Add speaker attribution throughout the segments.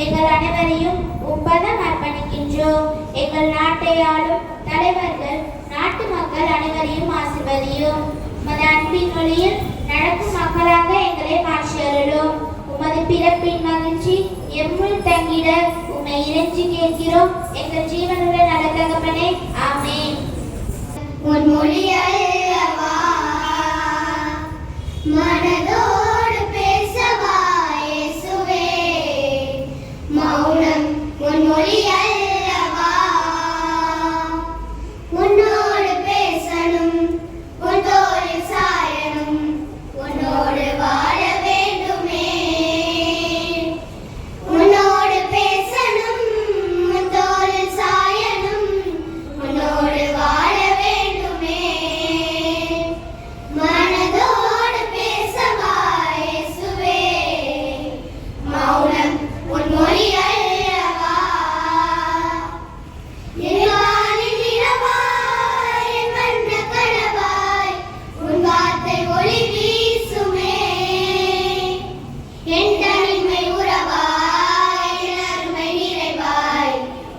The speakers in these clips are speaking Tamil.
Speaker 1: எங்கள் அனைவரையும் உம்பதம் அர்ப்பணிக்கின்றோம். எங்கள் நாட்டை ஆளும் தலைவர்கள், நாட்டு மக்கள் அனைவரையும் ஆசிர்வதியும். உமது அன்பின் ஒளியில் நடக்கும் மக்களாக எங்களை மாற்றி அருளும். உமது பிறப்பின் மகிழ்ச்சி எம்முள் தங்கிட உம்மை இறைஞ்சி கேட்கிறோம். எங்கள் ஜீவனுள்ள நல்ல தகப்பனே, ஆமென்.
Speaker 2: உன் மொழி அல்லவா மனதோடு பேசவா இயேசுவே, மௌனம் உன் மொழி அல்லவா, உன்னோடு பேசணும், உன் தோளில் சாயணும், உன்னோடு வாழ வேண்டுமே, உன்னோடு பேசணும், உன் தோளில் சாயணும், உன்னோடு வாழ வேண்டுமே, மனதோடு பேசவா இயேசுவே, மௌனம் உன் மொழி அல்லவா, என் வானில் நிலவாய், என் வண்ண கனவாய், உன் வார்த்தை ஒளி வீசுமே, என் தனிமை உறவாய், என் அருமை நிறைவாய்,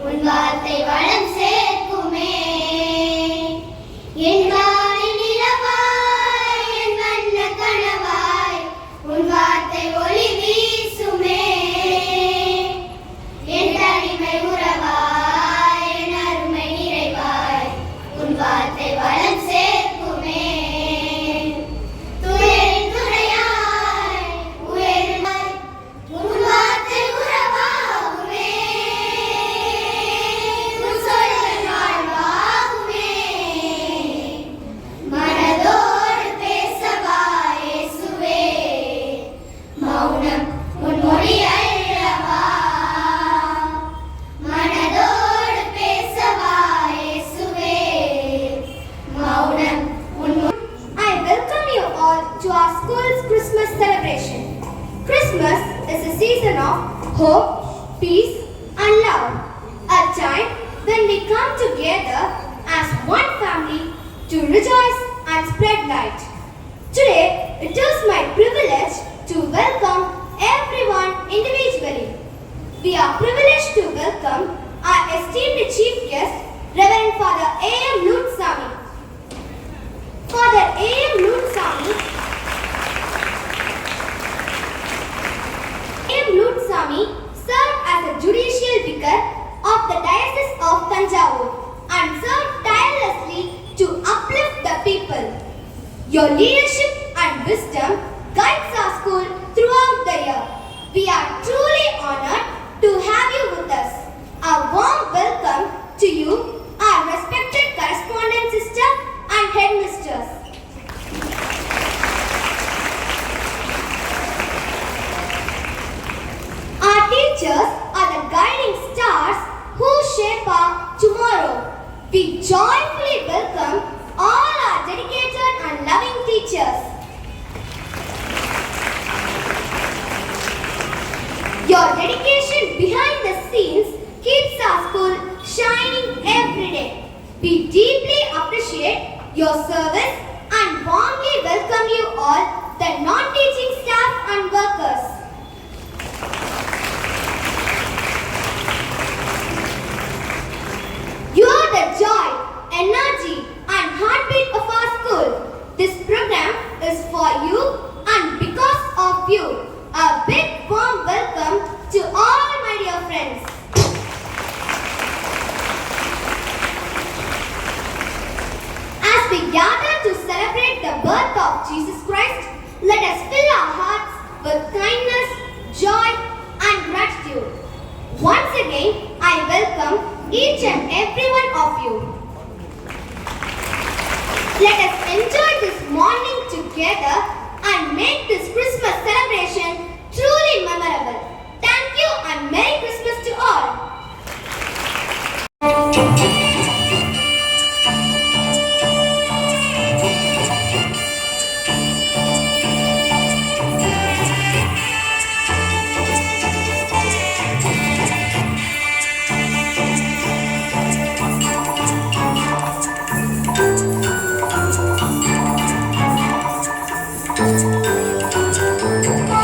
Speaker 2: உன் வார்த்தை வளம் சேர்க்குமே, என் வானில் நிலவாய், என் வண்ண கனவாய், உன் வார்த்தை ஒளி வீசுமே, என் தனிமை உறவாய், என் அருமை நிறைவாய், உன் வார்த்தை வளம் சேர்க்குமே, துயரின் துணையாய் உயர்வாய், உன் வார்த்தை உறவாகுமே, உன் சொல்கள் வாழ்வாகுமே, மனதோடு பேசவா இயேசுவே, மௌனம் உன் மொழி அல்லவா, மனதோடு பேசவா இயேசுவே, மௌனம் உன்
Speaker 3: I welcome you all to our school's Christmas celebration. Christmas is a season of hope, peace and love. A time when we come together as one family to rejoice and spread light. Today, it is my privilege to welcome everyone individually. We are privileged to welcome our esteemed chief guest, Reverend Father A.M. Lutsami. Father A.M. Lutsami served as a judicial vicar of the Diocese of Tanjavur and served tirelessly to uplift the people. Your leadership and wisdom guides our school throughout the year. We are truly honored to have you with us. A warm welcome to you, our respected correspondent sister and headmisters. Our teachers are the guiding stars who shape our tomorrow. We joyfully welcome all our dedicated and loving teachers. Your dedication behind the scenes keeps our school shining every day. We deeply appreciate your service and warmly welcome you all, the non-teaching staff and workers. You are the joy, energy and heartbeat of our school. This program is for you and because of you. A big warm welcome to all my dear friends. As we gather to celebrate the birth of Jesus Christ, let us fill our hearts with kindness, joy and gratitude. Once again, I welcome each and every one of you. Let us enjoy this morning together and make this Christmas celebration truly memorable. Thank you and Merry Christmas to all.
Speaker 2: ஆ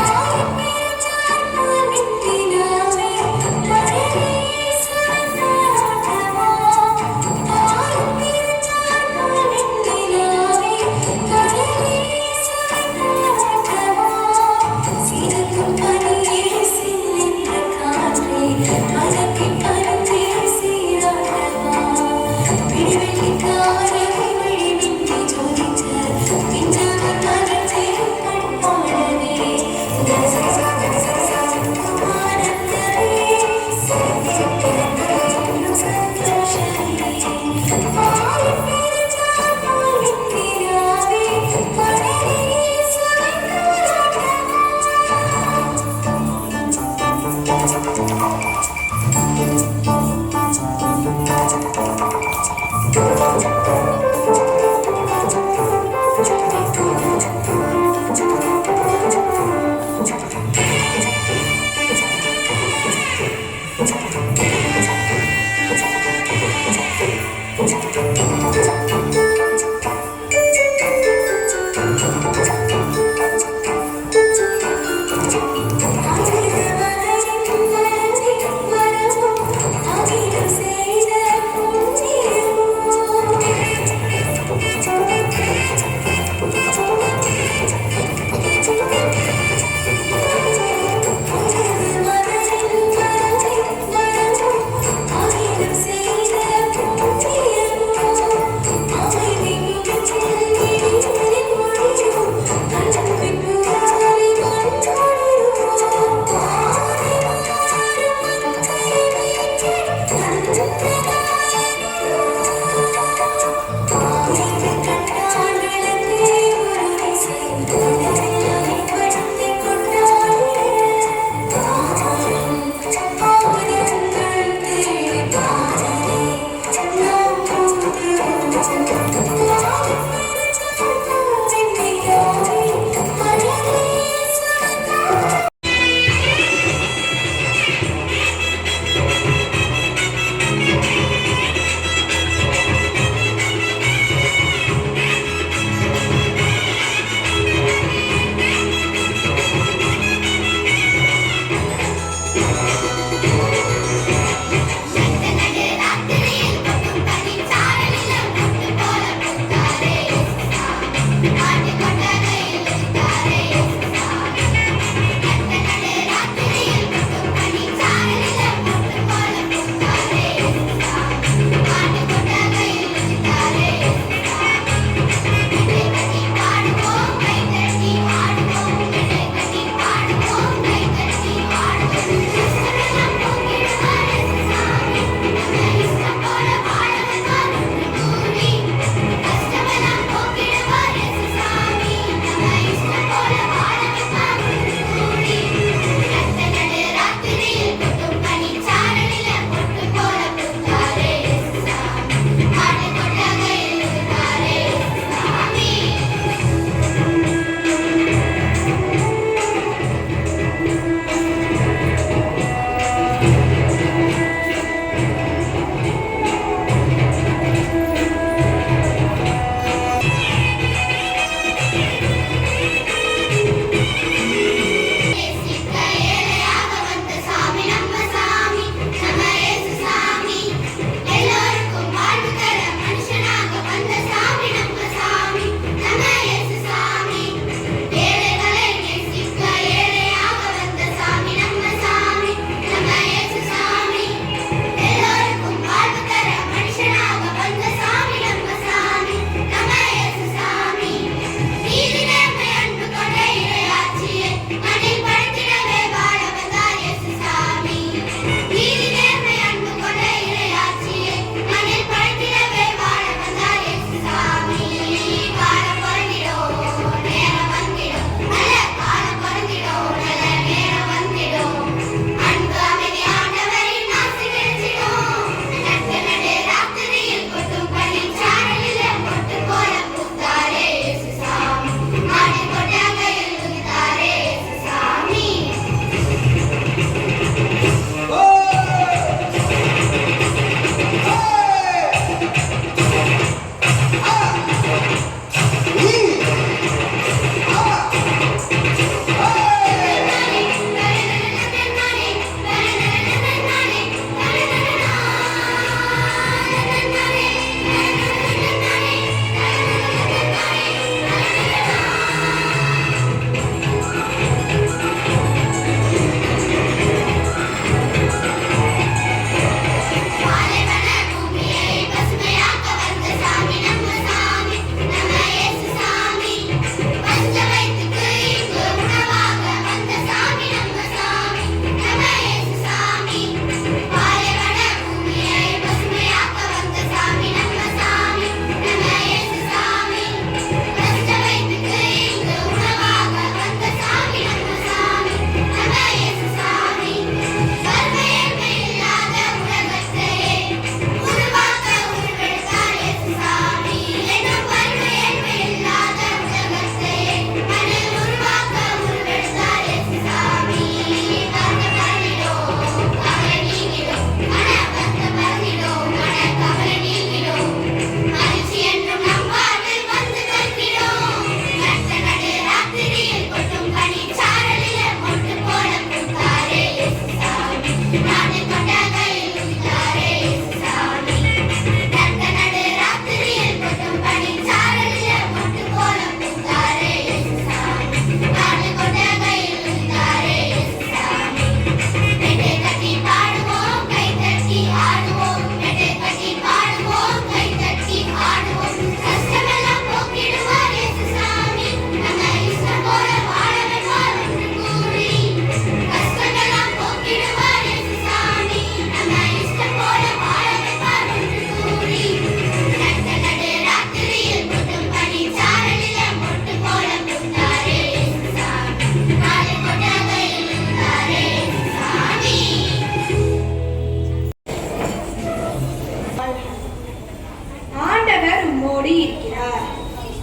Speaker 3: ஆண்டவர் உம்மோடு இருக்கிறார்.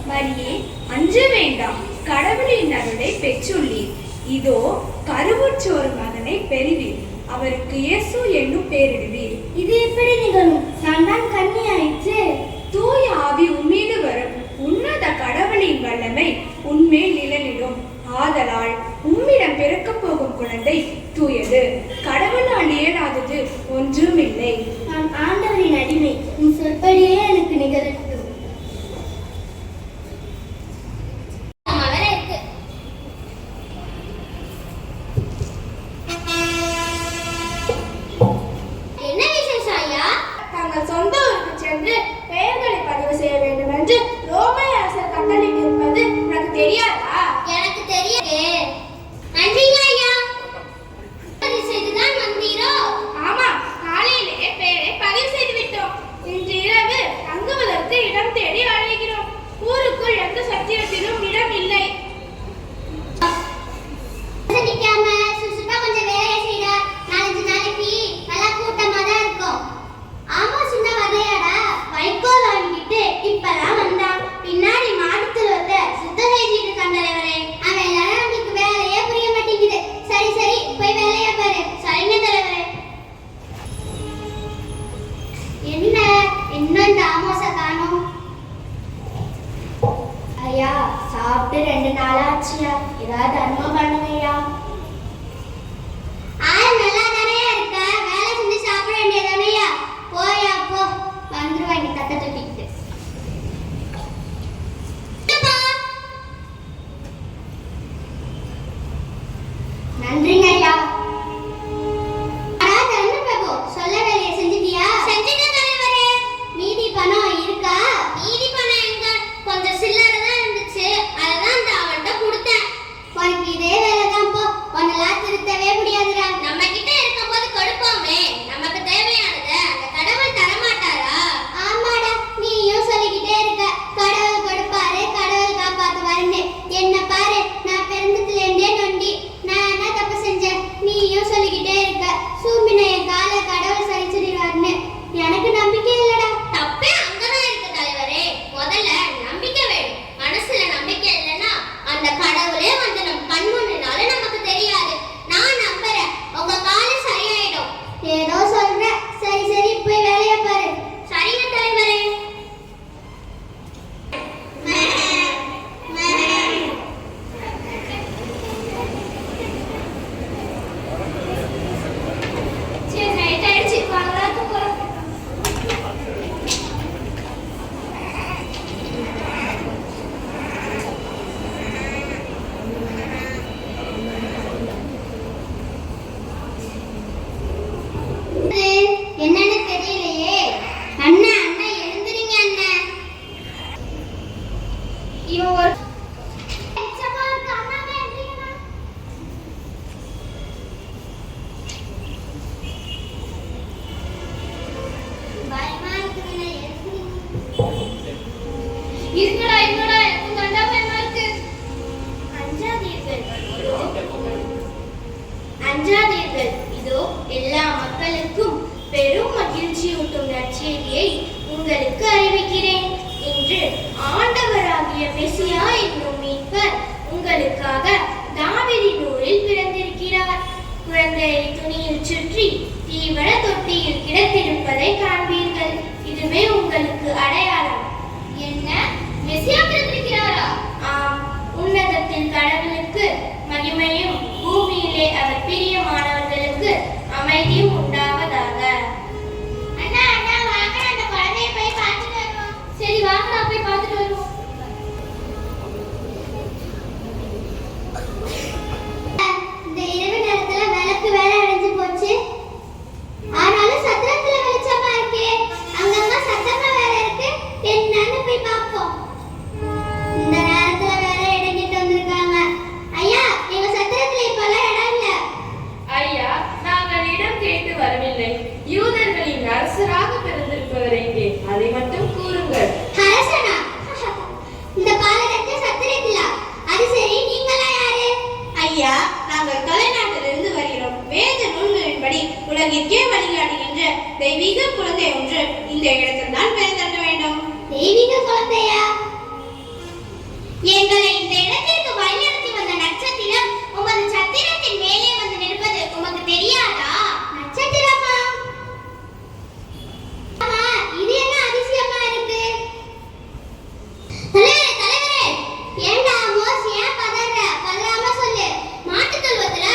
Speaker 3: மரியே, அஞ்ச வேண்டாம், கடவுளின் அருளை பெற்றுள்ளீர். இதோ கருவுற்றோர் மகனை பெறுவீர், அவருக்கு இயேசு என்னும் பெயரிடுவீர்.
Speaker 1: இது எப்படி நிகழும்? நான் தான் கன்னி ஆயிற்று.
Speaker 3: தூய ஆவி உம்மீது வரும், உன்னத கடவுளின் வல்லமை உன்மேல் நிழலிடும். ஆதலால் உம்மிடம் பிறக்கப் போகும் குழந்தை தூயது, கடவுளால் இயலாதது ஒன்றுமில்லை.
Speaker 1: நான் ஆண்டவரின் அடிமை, உன் சொற்படியே எனக்கு நிகழட்டும்.
Speaker 2: என்ன விசேஷம் ஐயா?
Speaker 3: தங்கள் சொந்த ஊருக்கு சென்று பெயர்களை பதிவு செய்ய வேண்டும் என்று ரோமை அரசர் கட்டளையிட்டிருப்பது உனக்கு தெரியாதா?
Speaker 2: எனக்கு தெரியாதே. நன்றிங்க ஐயா. பதிவு செய்துதான் வந்தீரோ?
Speaker 3: ஆமா, காலையிலே பெயரை பதிவு செய்து விட்டோம். இன்று இரவு தங்குவதற்கு இடம் தேடி அழைக்கிறோம். ஊருக்குள் எந்த சத்திரத்திலும் இடம் இல்லை.
Speaker 2: நிக்காம சுசுப்பா கொஞ்சம் வேலையை செய்யற. 4-5 நாளைக்கு நல்லா கூட்டமா தான் இருக்கும். ஆமா, சின்ன வகையாடா வைக்கோல் வாங்கிட்டு இப்பதான் வந்தான். பின்னாடி மாட்டுல வந்து சுத்தம் செஞ்சுட்டு இருக்கான் தலைவரே. அவன் எல்லாரும் நம்மளுக்கு வேலையே புரிய மாட்டேங்குது. சரி சரி, போய் வேலையை பாரு. சரிங்க தலைவரே. என்ன இன்னும் இந்த ஆமோச காணோம்?
Speaker 1: ஐயா, சாப்பிட்டு 2 நாள் ஆச்சுயா. ஏதாவது தர்மம் பண்ணுங்கய்யா.
Speaker 2: ஆள் நல்லா தானே இருக்க. வேலை செஞ்சு சாப்பிட வேண்டியதானேயா? போயா போ. வந்துருவாங்க தட்டை தூக்கிட்டு.
Speaker 1: நன்றிங்க ஐயா.
Speaker 2: சொல்ல வேலையை செஞ்சுட்டியா? செஞ்சுட்டேன் தலைவரே. மீதி பணம் இருக்கா? மீதி பணம் எங்க? கொஞ்சம் சில்லறை தான் இருந்துச்சு, அதுதான் அந்த அவன்கிட்ட கொடுத்தேன். உனக்கு இதே வேலை தான் போ. உன்னெல்லாம் திருத்தவே முடியாதுடா. நம்ம கிட்ட இருக்கும்போது கொடுப்போமே. நமக்கு தேவையானது அந்த கடவுள் தரமாட்டாரா? ஆமாடா, நீயும் சொல்லிக்கிட்டே இருக்க கடவுள் கொடுப்பாரு, கடவுள் காப்பாத்துவாருன்னு. என்ன பாரு, நான் பிறந்ததுல இருந்தே நொண்டி. நான் என்ன தப்பு செஞ்சேன்? நீயும் சொல்லிக்கிட்டே இருக்க சூம்பின என் காலை கடவுள் சரி சொல்லிடுவாருன்னு. எனக்கு நம்பிக்கை இல்லடா. தப்பே அங்கதான் இருக்கு தலைவரே. முதல்ல நம்பிக்கை வேணும். மனசுல நம்பிக்கை இல்லைன்னா அந்த கடவுளே வந்து நம்ம கண் முன்னால நமக்கு தெரியாது. நான் நம்புறேன், உங்க காலு சரியாயிடும். ஏதோ சொல்ற. சரி சரி, போய் வேலையை பாரு. சரிங்க தலைவரே. சரி, நைட் ஆயிடுச்சு. வாங்கடா தூக்குறோம். என்னன்னு தெரியலையே. அண்ணா அண்ணா எழுந்துறீங்க அண்ணா. இவன் ஒரு பயமா இருக்குதுண்ணா.
Speaker 3: இருங்கடா இருங்கடா, எனக்கு கண்டா பயமா இருக்கு.
Speaker 1: அஞ்சாதீர்கள். இதோ எல்லா மக்களுக்கும் பெரும் மகிழ்ச்சியூட்டும் நற்செய்தியை உங்களுக்கு அறிவிக்கிறேன். இன்று ஆண்டவராகிய மெசியா என்னும் மீட்பர் உங்களுக்காக தாவீதின் ஊரில் பிறந்திருக்கிறார். குழந்தையை துணியில் சுற்றி தீவன தொட்டியில் கிடத்திருப்பதை காண்பீர்கள். இதுவே உங்களுக்கு அடையாளம்.
Speaker 2: என்ன, மெசியா பிறந்திருக்கிறாரா?
Speaker 1: ஆம், உன்னதத்தில் கடவுளுக்கு மகிமையும், பூமியிலே அவர் பிரியமானவர்களுக்கு அமைதி
Speaker 4: யூதர்களின் அரசராக பிறந்திருப்பவர் எங்கே? அதை மட்டும் கூறுங்கள்.
Speaker 2: அரசனா? இந்த பாலகத்தை சத்திரத்திலா? அது சரி, நீங்களா யாரு?
Speaker 1: ஐயா, நாங்கள் தொலைநாட்டிலிருந்து வருகிறோம். வேத நூல்களின்படி உலகிற்கே வழிகாட்டுகின்ற தெய்வீக குழந்தை ஒன்று இந்த இடத்தில் தான் பிறந்திருக்க வேண்டும்.
Speaker 2: தெய்வீக குழந்தையா? எங்களை இந்த இடத்திற்கு வழிநடத்தி வந்த நட்சத்திரம் உமது சத்திரத்தின் மேலே வந்து நிற்பது உமக்கு தெரியாதா? நட்சத்திரமா? ஆமா, இது என்ன அதிசயமா இருக்கு? தலைவரே, ஏண்டா மோஸ், ஏன் பதறாம சொல்லு. மாட்டுத் தொழுவத்துல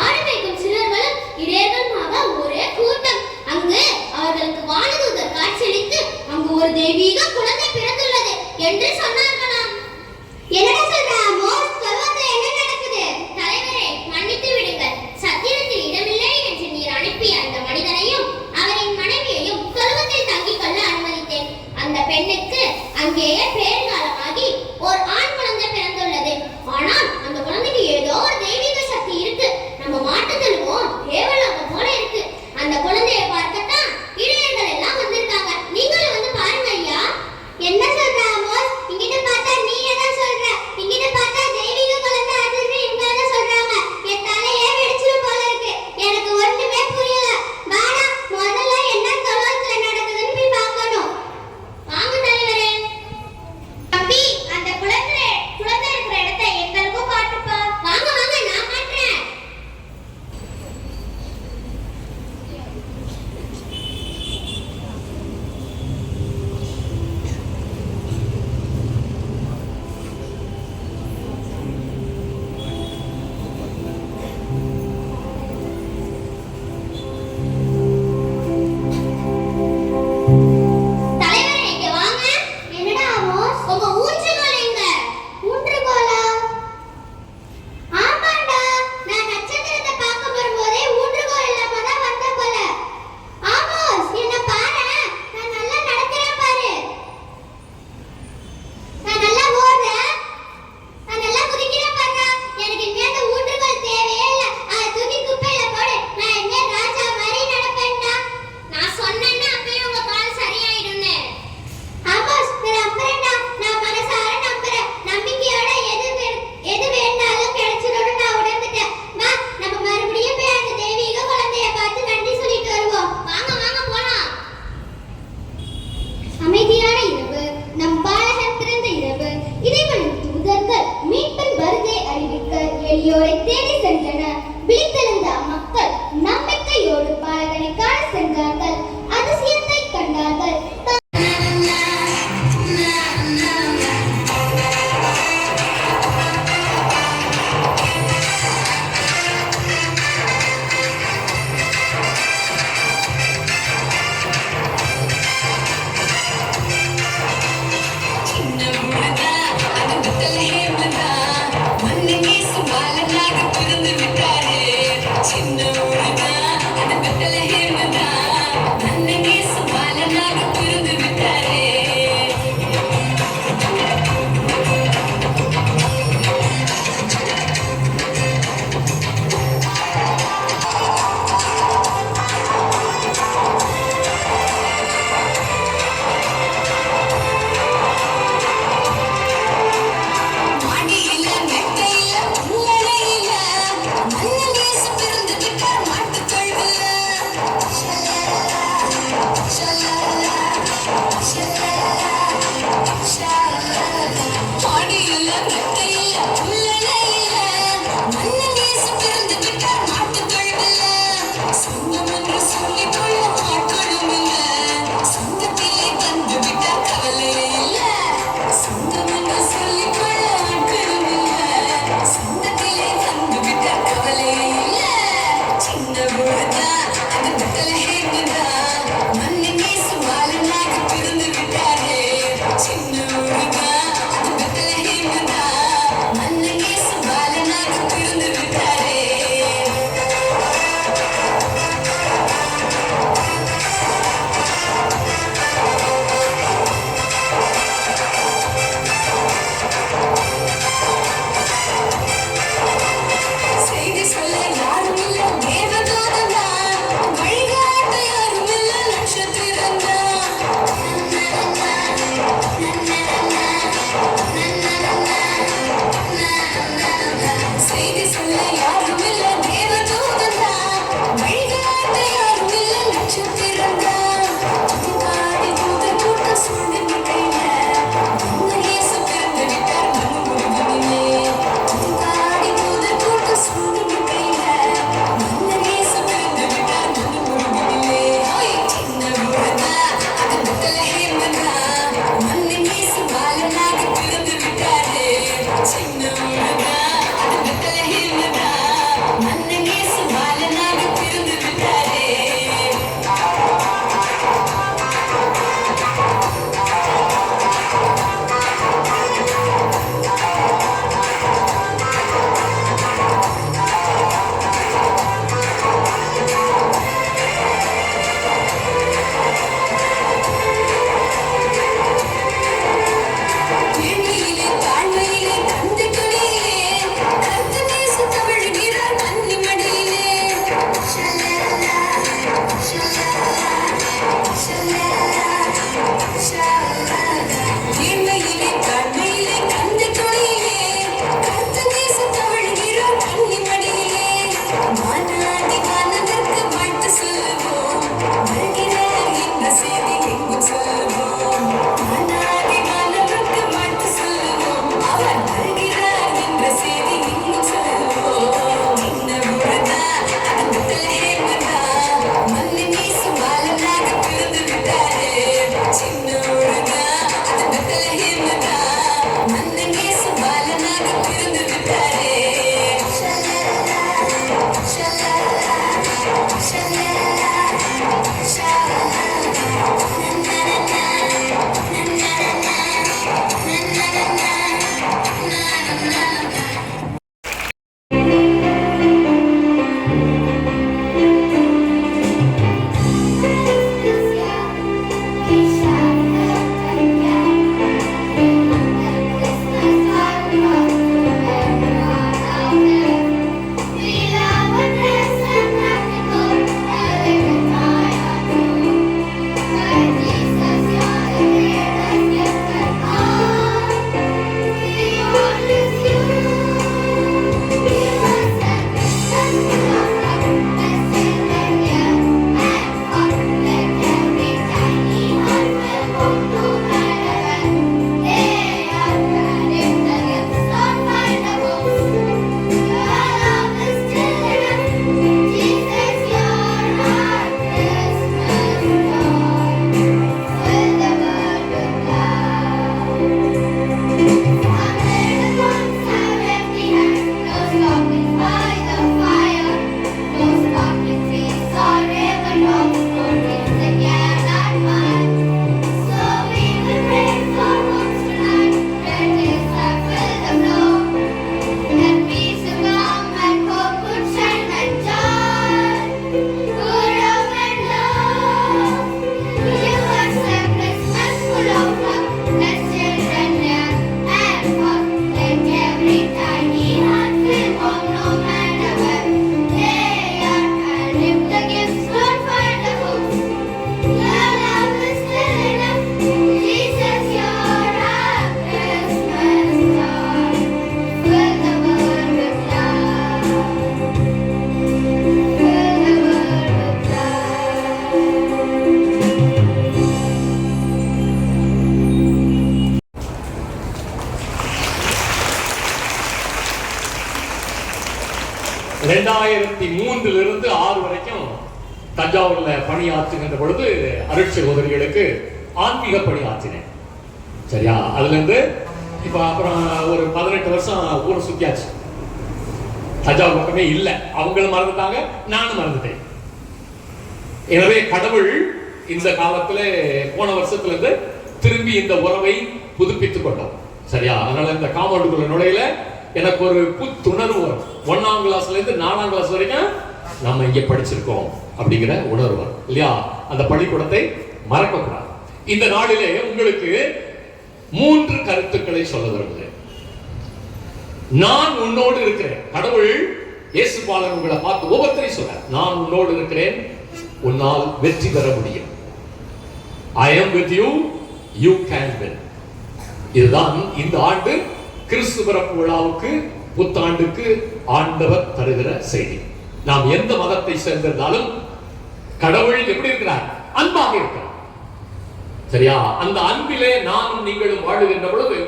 Speaker 2: ஆடு மேய்க்கும் சிலர்களும் இடையர்களுமாக ஒரே கூட்டம். அங்கு அவர்களுக்கு வானதூதர் காட்சியளித்து அங்கு ஒரு தெய்வீக குழந்தை பிறந்துள்ளது என்று சொன்னார்களாம். என்னடா சொல்ற மோஸ்? தொழுவத்துல என்ன நடக்குது? தலைவரே, மன்னித்து விடுங்கள். சத்திரத்தில் இடமில்லை என்று நீர் அனுப்பிய அந்த மனிதனையும் அவரின் மனைவியையும் தொழுவத்தில் தங்கிக் கொள்ள அனுமதித்தேன். அந்த பெண்ணுக்கு அங்கேயே பேறுகாலமாகி ஒரு ஆண் குழந்தை பிறந்துள்ளது. ஆனால் அந்த குழந்தைக்கு ஏதோ ஒரு தெய்வீக சக்தி இருக்கு. நம்ம மாட்டுத் தொழுவம் தேவலோகம் போல இருக்கு. அந்த குழந்தையை பார்க்கத்தான் இளையர்கள் எல்லாம் வந்திருக்காங்க. நீங்களும் வந்து பாருங்க ஐயா. என்ன சொல்ற மோஸ்? இங்கிட்ட பார்த்தா நீ என்ன சொல்ற? இங்கிட்ட பார்த்தா தெய்வீக குழந்தை அதுன்னு இவங்க என்ன சொல்றாங்க? என் தலையே வெடிச்சிரும் போல இருக்கு. எனக்கு ஒண்ணுமே புரியல. வாடா, முதல்ல என்ன தொழுவத்துல நடக்குதுன்னு போய் பார்க்கணும். வாங்க தலைவரே. தம்பி, அந்த குழந்தை இருக்கிற இடத்தை எங்களுக்கும் காட்டுப்பா. வாங்க வாங்க, நான் காட்டுறேன். தலைவரே, இங்க வாங்க. என்னடா மோஸ்? உங்க ஊற்றுகோல் எங்க? ஊற்றுகோலா? ஆமாண்டா, நான் நட்சத்திரத்தை பார்க்க வரும்போதே ஊற்றுகோல் இல்லாம தான் வந்த போல. ஆமோஸ், என்ன பாரேன். நான் நல்லா நடக்கிறேன் பாரு. நான் நல்லா ஓடுறேன். நான் நல்லா குதிக்கிறேன் பாருடா. எனக்கு இனிமே அந்த ஊற்றுகோல் தேவையே இல்ல. அதை தூக்கி குப்பையில போடு. நான் இனிமே ராஜா மாதிரி நடப்பேன்டா. நான் சொன்னேன்னா அப்பவே உங்க கால் சரியாயிடும்னு. ஆமோஸ், நான் நம்புறேன்டா. நான் மனசார நம்புறேன். நம்பிக்கையோட எது வேண்டாலும் கிடைச்சிடும்னு நான் உணர்ந்துட்டேன். வா, நம்ம மறுபடியும் போய் அந்த தெய்வீக குழந்தையை பார்த்து நன்றி சொல்லிட்டு வருவோம். வாங்க வாங்க போலாம். அமைதியான இரவு, நம் பாலகன் பிறந்த இரவு. இறைவனின் தூதர்கள் மீட்பின் வருகை அறிவிக்க எளியோரை தேடி சென்றனர். விழித்தெழுந்த மக்கள் நம்பிக்கையோடு பாலகனை காண சென்றார்கள். அதிசயத்தை கண்டார்கள்.
Speaker 5: 2003 6 வரைக்கும் தஞ்சாவூர்ல பணியாற்றுகின்ற பொழுது அருட்சகோதரிகளுக்கு ஆன்மீக பணி ஆற்றினேன். சரியா? அதுல இருந்து இப்ப அப்புறம் ஒரு 18 வருஷம் ஊரை சுத்தியாச்சு. தஞ்சாவூர் பக்கமே இல்லை. அவங்களும் மறந்துட்டாங்க, நானும் மறந்துட்டேன். எனவே கடவுள் இந்த காலத்துல போன வருஷத்துல இருந்து திரும்பி இந்த உறவை புதுப்பித்துக் கொண்டோம். சரியா? அதனால இந்த காம்பவுண்டுக்குள்ள நுழையில எனக்கு ஒரு புத்துணர்வு வரும். 1ஆம் கிளாஸ்ல இருந்து 4ஆம் கிளாஸ் வரைக்கும் நம்ம இங்க படிச்சிருக்கோம் அப்படிங்கிற உணர்வு வரும் இல்லையா? அந்த பள்ளிக்கூடத்தை மறக்க கூடாது. இந்த நாளிலே உங்களுக்கு 3 கருத்துக்களை சொல்ல விரும்புகிறேன். நான் உன்னோடு இருக்கிறேன். கடவுள் இயேசு பாலன் உங்களை பார்த்து ஒவ்வொருத்தரையும் சொல்ற, நான் உன்னோடு இருக்கிறேன், உன்னால் வெற்றி பெற முடியும். I am with you, you can win. இதுதான் இந்த ஆண்டு கிறிஸ்து பிறப்பு விழாவுக்கு, புத்தாண்டுக்கு ஆண்டவர் தருகிற செய்தி. நாம் எந்த மதத்தை சேர்ந்திருந்தாலும் கடவுள் எப்படி இருக்கிறார்? அன்பாக இருக்கிறார். சரியா? அந்த அன்பிலே நானும் நீங்களும் வாழுகின்ற பொழுது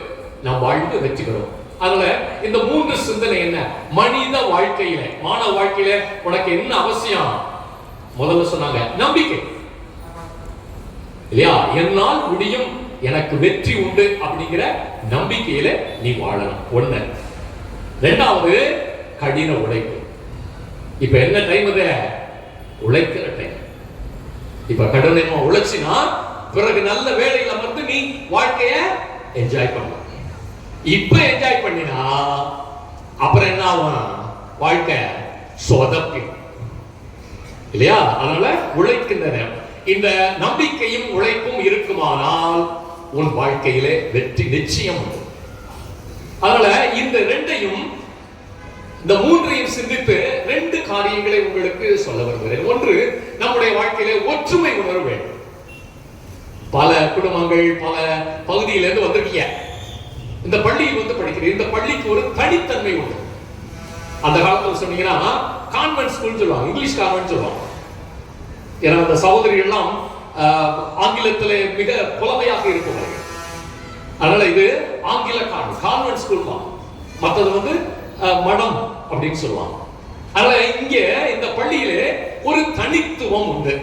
Speaker 5: நாம் வாழ்ந்து வெற்றி பெறுவோம். அதனால இந்த 3 சிந்தனை என்ன? மனித வாழ்க்கையில, மானவ வாழ்க்கையில உனக்கு என்ன அவசியம்? முதல்ல சொன்னாங்க நம்பிக்கை இல்லையா? என்னால் முடியும், எனக்கு வெற்றி உண்டு அப்படிங்கிற நம்பிக்கையில நீ வாழணும். 1. 2வது கடின உழைப்பு. இப்ப என்ன டைம்? அது உழைக்கிற டைம். இப்ப கடினமா உழைச்சினா பிறகு நல்ல வேலையில வந்து நீ வாழ்க்கைய என்ஜாய் பண்ணலாம். இப்ப என்ஜாய் பண்ணினா அப்புறம் என்ன ஆகும்? வாழ்க்கை சொதப்பி இல்லையா? அதனால உழைக்கின்ற நேரம். இந்த நம்பிக்கையும் உழைப்பும் இருக்குமானால் உன் வாழ்க்கையிலே வெற்றி நிச்சயம் உண்டு. அதனால இந்த 2ஐயும், இந்த 3ஐயும் சிந்தித்து 2 காரியங்களை உங்களுக்கு சொல்ல வருகிறேன். 1, நம்முடைய வாழ்க்கையிலே ஒற்றுமை உணர்வு வேண்டும். பல குடும்பங்கள், பல பகுதியிலிருந்து வந்திருக்கீங்க. இந்த பள்ளியில் வந்து படிக்கிறீங்க. இந்த பள்ளிக்கு ஒரு தனித்தன்மை உண்டு. அந்த காலத்துல சொன்னீங்கன்னா கான்வென்ட் ஸ்கூல் சொல்லுவாங்க, இங்கிலீஷ் கான்வென்ட் சொல்லுவாங்க. ஏன்னா அந்த சகோதரிகள் எல்லாம் ஆங்கிலத்தில் மிக புலமையாக இருப்பவர்கள். அதனால இது ஆங்கில கான்வென்ட் ஸ்கூல் தான். மற்றது வந்து மடம் அப்படின்னு சொல்லுவாங்க. அதனால இங்க இந்த பள்ளியிலே ஒரு தனித்துவம் உண்டு.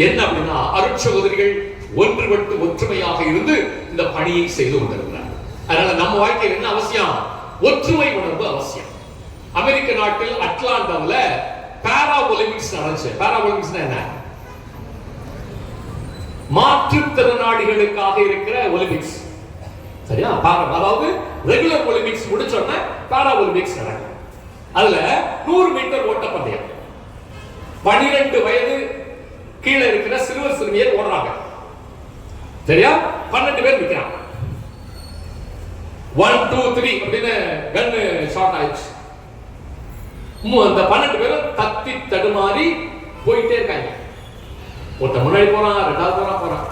Speaker 5: என்ன அப்படின்னா, அருட்சகோதரிகள் ஒன்றுபட்டு ஒற்றுமையாக இருந்து இந்த பணியை செய்து கொண்டிருக்கிறார். அதனால நம்ம வாழ்க்கையில் என்ன அவசியம்? ஒற்றுமை உணர்வு அவசியம். அமெரிக்க நாட்டில் அட்லாண்டாவில் பாரா ஒலிம்பிக்ஸ் நடந்துச்சு. பாரா ஒலிம்பிக்ஸ் என்ன? மாற்றுத்திறனாளிகளுக்காக இருக்கிற ஒலிம்பிக்ஸ். சரியா? அதாவது ரெகுலர் ஒலிம்பிக்ஸ் முடிச்சோன்னா பாரா ஒலிம்பிக்ஸ் நடக்கும். அதுல 100 மீட்டர் ஓட்டப்பந்தயம் 12 வயது கீழே இருக்கிற சிறுவர் சிறுமியர் ஓடுறாங்க. சரியா? 12 பேர் நிக்கிறாங்க. 1 2 3 அப்படின்னு கன்னு ஷாட் ஆயிடுச்சு. அந்த 12 பேரும் தத்தி தடுமாறி போயிட்டே இருக்காங்க. ஒருத்த முன்னாடி போறான், 2வது போறான்.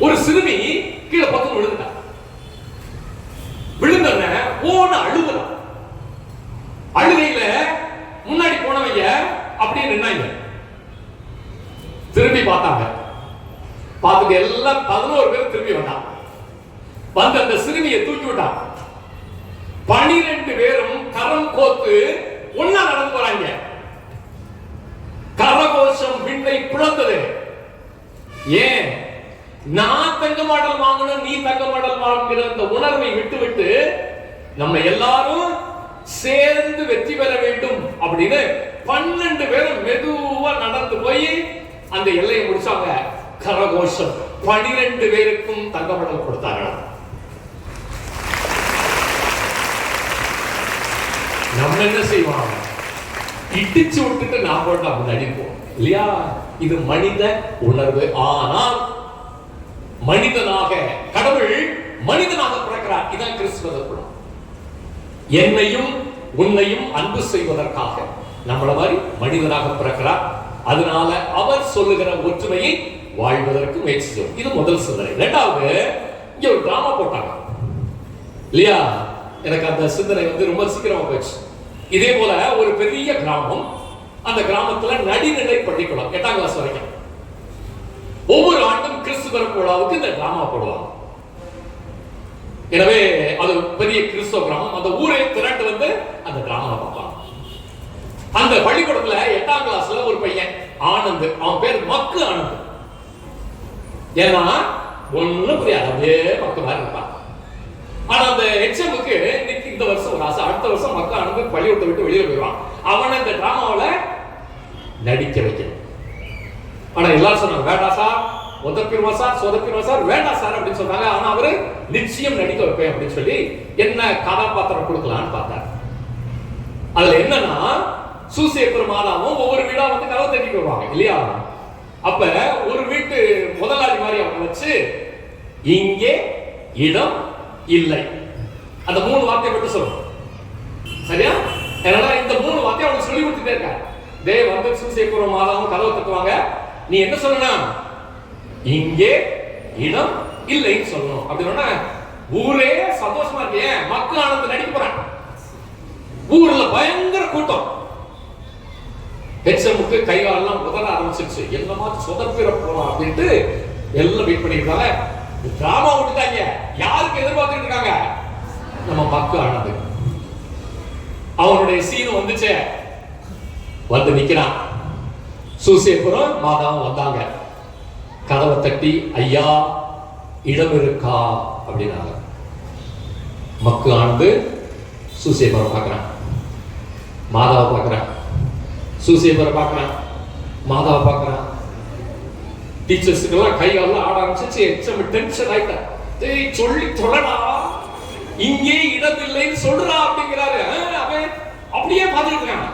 Speaker 5: ஒரு சிறுமி கீழே பக்கம் விழுந்துட்டான். விழுந்தோடனே ஓன அழுகுறான். அழுகையில முன்னாடி போனவங்க அப்படியே நின்னாங்க. திரும்பி பார்த்தாங்க. பார்த்துட்டு எல்லாம் 11 பேர் திரும்பி வந்தாங்க. வந்து அந்த சிறுமியை தூக்கி விட்டாங்க. 12 பேரும் கரம் கோத்து ஒன்னா நடந்து போறாங்க. கரகோஷம் விண்ணை பிளந்தது. ஏன்? நான் தங்க மாடல் வாங்கணும், நீ தங்க மாடல் வாங்குகிற அந்த உணர்வை விட்டுவிட்டு நம்ம எல்லாரும் சேர்ந்து வெற்றி பெற வேண்டும் அப்படின்னு 12 பேரும் மெதுவா நடந்து போய் அந்த எல்லையை முடிச்சாங்க. கரகோஷம் 12 பேருக்கும் தங்க மாடல் கொடுத்தாங்க. நம்ம என்ன செய்வாங்க? இடிச்சு விட்டுட்டு நான் போட்டு அப்படி நடிப்போம் இல்லையா? இது மனித உணர்வு. ஆனால் மனிதனாக கடவுள் மனிதனாக பிறக்கிறார். இதான் கிறிஸ்துவ குணம். என்னையும் உன்னையும் அன்பு செய்வதற்காக நம்மள மாதிரி மனிதனாக பிறக்கிறார். அதனால அவர் சொல்லுகிற ஒற்றுமையை வாழ்வதற்கு முயற்சி செய்யும். இது முதல் சிந்தனை. 2வது, இங்க ஒரு டிராமா போட்டாங்க இல்லையா? எனக்கு அந்த சிந்தனை வந்து ரொம்ப சீக்கிரமா போயிடுச்சு. இதே போல ஒரு பெரிய கிராமம். அந்த கிராமத்துல நடுநிலை பள்ளிக்கூடம் 8ஆம் கிளாஸ் வரைக்கும். ஒவ்வொரு ஆண்டும் கிறிஸ்து பிறப்பு விழாவுக்கு இந்த டிராமா போடுவாங்க. எனவே அது பெரிய கிறிஸ்துவ கிராமம். அந்த ஊரை திரண்டு வந்து அந்த டிராமா பார்ப்பாங்க. அந்த பள்ளிக்கூடத்துல 8ஆம் கிளாஸ்ல ஒரு பையன் ஆனந்த், அவன் பேர் மக்கு ஆனந்த். ஏன்னா ஒண்ணும் புரியாது, அப்படியே மக்கு மாதிரி இருப்பான். ஆனா அந்த எச்எம்முக்கு இன்னைக்கு இந்த வருஷம் ஒரு ஆசை, அடுத்த வருஷம் மக்கு ஆனந்த் பள்ளிக்கூடத்தை விட்டு வெளியில போயிடுவான். அவனை இந்த டிராமாவில் நடிக்க வைக்கணும். ஆனா எல்லாரும் சொன்னாங்க வேண்டாம் சார், சொதப்பிடுவோம் சார், வேண்டாம் சார் அப்படின்னு சொன்னாங்க. ஆனா அவரு நிச்சயம் நடிக்க வைப்பேன் அப்படின்னு சொல்லி என்ன கதாபாத்திரம் கொடுக்கலான்னு பார்த்தார். அதுல என்னன்னா சூசேப்பர் மாதாவும் ஒவ்வொரு வீடா வந்து கதவை தட்டிட்டு வருவாங்க இல்லையா? அப்ப ஒரு வீட்டு முதலாளி மாதிரி அவங்க வச்சு இங்கே இடம் இல்லை, அந்த 3 வார்த்தையை மட்டும் சொல்லணும். சரியா? அதனால இந்த 3 வார்த்தையை அவங்க சொல்லி கொடுத்துட்டே இருக்காங்க. வந்து சூசேப்பர் மாதாவும் கதவை தட்டுவாங்க, நீ என்ன சொல்லணும்? இங்கே இடம் இல்லைன்னு சொல்லணும். அப்படின்னா ஊரே சந்தோஷமா இருக்கே, மக்கள் ஆனந்த நடிக்க போறாங்க. ஊர்ல பயங்கர கூட்டம். ஹெச்எம்முக்கு கைகாலெல்லாம் உதற ஆரம்பிச்சிருச்சு. என்னமா சொதப்பிட போறோம் அப்படின்ட்டு எல்லாம் வெயிட் பண்ணிருக்காங்க. டிராமா விட்டுட்டாங்க. யாருக்கு எதிர்பார்த்துட்டு இருக்காங்க? நம்ம மக்கள் ஆனது. அவனுடைய சீன் வந்துச்சு, வந்து நிக்கிறான். சூசேப்பரும் மாதாவும் வந்தாங்க. கதவை தட்டி ஐயா இடம் இருக்கா அப்படின்னாங்க. மக்கு ஆனது சூசேப்பரை பார்க்கறான், மாதாவை பார்க்கறான், சூசேப்பரை பார்க்கறான், மாதாவை பார்க்கறான். டீச்சர்ஸுக்கெல்லாம் கைகாலெல்லாம் ஆட ஆரம்பிச்சு. எக்ஸாம் டென்ஷன் ஆயிட்டா. சொல்லி சொல்லடா, இங்கே இடம் இல்லைன்னு சொல்றா அப்படிங்கிறாரு. அவன் அப்படியே பார்த்துட்டு இருக்கான்.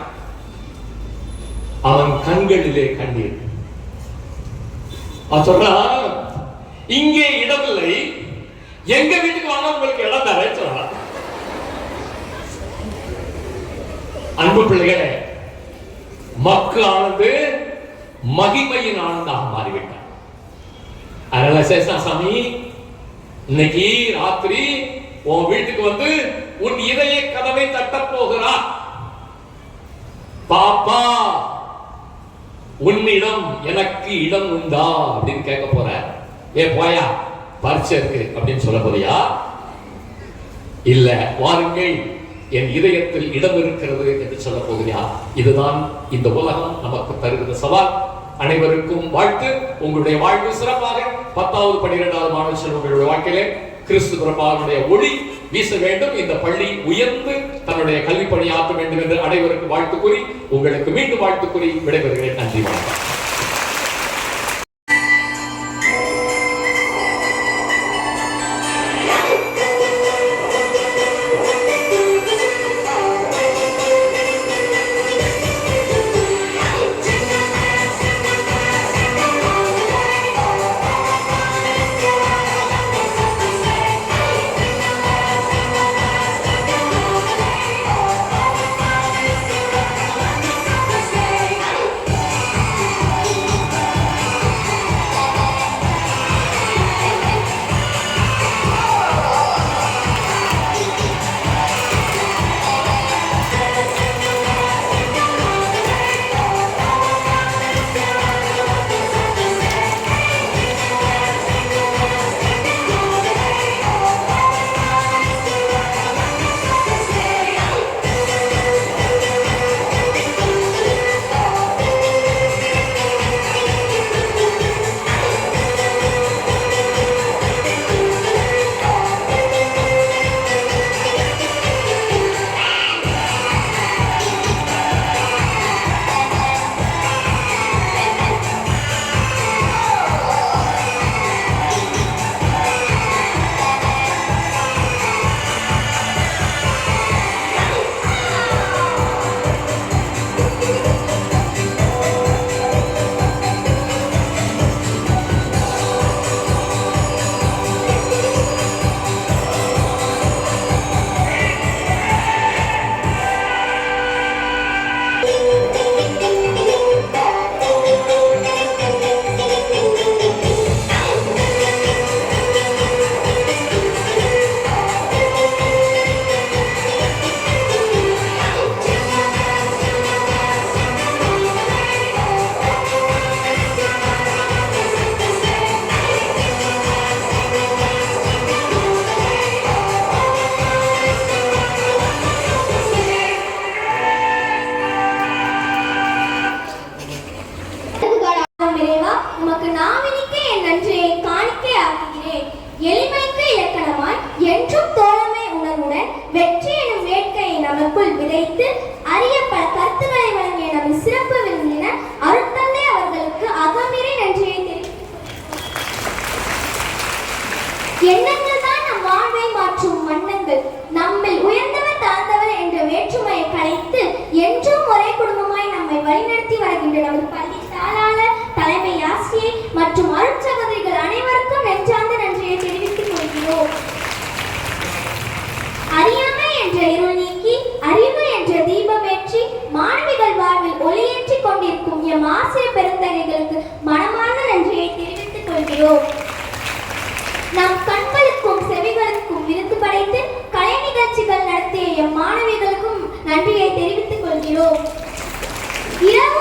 Speaker 5: அவன் கண்களிலே கண்ணீர். சொல்றான், இங்கே இடமில்லை, எங்க வீட்டுக்கு வாங்க, உங்களுக்கு இடம் தரேன்னு சொல்றான். அன்பு பிள்ளைகளே, மக்கு ஆனது மகிமையின் ஆனந்தாக மாறிவிட்டான். அதனால சேஷா சாமி இன்னைக்கு ராத்திரி உன் வீட்டுக்கு வந்து உன் இதய கதவை தட்ட போகிறார். பாப்பா உன்னிடம் எனக்கு இடம் உண்டா அப்படின்னு கேட்க போற. போயா பரிச்சை இருக்கு அப்படின்னு சொல்ல போறியா? இல்ல வாருங்கள் என் இதயத்தில் இடம் இருக்கிறது என்று சொல்ல போகிறியா? இதுதான் இந்த உலகம் நமக்கு தருகிற சவால். அனைவருக்கும் வாழ்த்து. உங்களுடைய வாழ்வு சிறப்பாக 10வது 12வது மாணவ செல்வங்களுடைய வாழ்க்கையிலே கிறிஸ்து பிறப்பாளனுடைய ஒளி வீச வேண்டும். இந்த பள்ளி உயர்ந்து தன்னுடைய கல்வி பணி ஆற்ற வேண்டும் என்று அனைவருக்கும் வாழ்த்து கூறி உங்களுக்கு மீண்டும் வாழ்த்து கூறி விடைபெறுகிறேன். நன்றி, வணக்கம்.
Speaker 3: உமக்கு நாவினிக்கு என் நன்றியை காணிக்கை ஆக்குகிறேன். எளிமைக்கு இலக்கணமாய் என்றும் தோழமை உணர்வுடன் வெற்றி எனும் வேட்கையை நமக்குள் விதைத்து அரிய பல கருத்துக்களை வழங்கிய நமது சிறப்பு விருந்தினர் அருட்தந்தை அவர்களுக்கு அகமிறை நன்றியை தெரிவித்துக் எண்ணங்கள் தான் நம் வாழ்வை மாற்றும் வண்ணங்கள். நம்மில் உயர்ந்தவர் தாழ்ந்தவர் என்ற வேற்றுமையை கலைத்து என்றும் ஒரே குடும்பமாய் நம்மை வழிநடத்தி வருகின்ற நமது பள்ளி தாளாளர், தலைமை ஆசிரியை மற்றும் அருட்சகோதரிகள் அனைவருக்கும் நெஞ்சார்ந்த நன்றியை தெரிவித்துக் கொள்கிறோம். அறியாமை என்ற இருள் நீக்கி அறிவு என்ற தீபம் ஏற்றி மாணவிகள் வாழ்வில் ஒளியேற்றி கொண்டிருக்கும் எம் ஆசிரியர் பெருந்தகைகளுக்கு மனமார்ந்த நன்றியை தெரிவித்துக் கொள்கிறோம். நம் கண்களுக்கும் செவிகளுக்கும் விருது படைத்து கலை நிகழ்ச்சிகள் நடத்திய எம் மாணவிகளுக்கும் நன்றியை தெரிவித்துக் கொள்கிறோம். இரவு